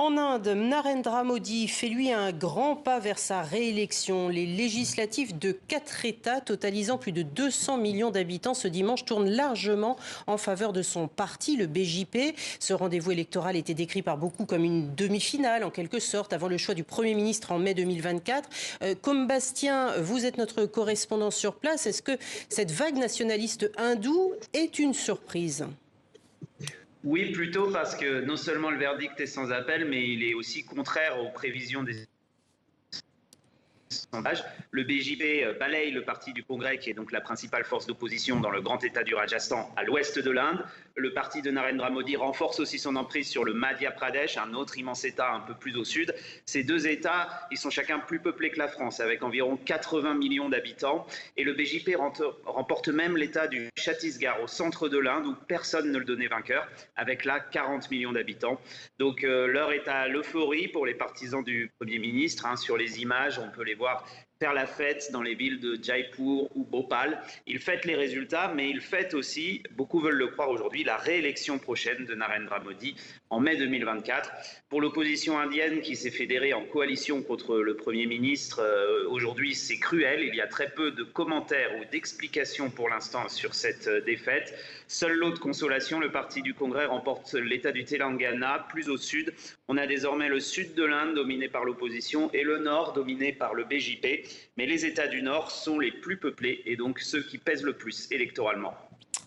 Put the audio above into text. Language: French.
En Inde, Narendra Modi fait lui un grand pas vers sa réélection. Les législatives de 4 États, totalisant plus de 200 millions d'habitants ce dimanche, tournent largement en faveur de son parti, le BJP. Ce rendez-vous électoral était décrit par beaucoup comme une demi-finale, en quelque sorte, avant le choix du Premier ministre en mai 2024. Comme Bastien, vous êtes notre correspondant sur place. Est-ce que cette vague nationaliste hindoue est une surprise ? Oui, plutôt parce que non seulement le verdict est sans appel, mais il est aussi contraire aux prévisions des sondages. Le BJP balaye le parti du Congrès, qui est donc la principale force d'opposition dans le grand état du Rajasthan, à l'ouest de l'Inde. Le parti de Narendra Modi renforce aussi son emprise sur le Madhya Pradesh, un autre immense état un peu plus au sud. Ces deux états, ils sont chacun plus peuplés que la France, avec environ 80 millions d'habitants. Et le BJP remporte même l'état du Chhattisgarh, au centre de l'Inde, où personne ne le donnait vainqueur, avec là 40 millions d'habitants. Donc l'heure est à l'euphorie pour les partisans du Premier ministre. Sur les images, on peut les voir faire la fête dans les villes de Jaipur ou Bhopal. Il fête les résultats, mais il fête aussi, beaucoup veulent le croire aujourd'hui, la réélection prochaine de Narendra Modi en mai 2024. Pour l'opposition indienne qui s'est fédérée en coalition contre le Premier ministre, aujourd'hui c'est cruel. Il y a très peu de commentaires ou d'explications pour l'instant sur cette défaite. Seule lot de consolation, le parti du Congrès remporte l'état du Telangana, plus au sud. On a désormais le sud de l'Inde dominé par l'opposition et le nord dominé par le BJP. Mais les États du Nord sont les plus peuplés et donc ceux qui pèsent le plus électoralement.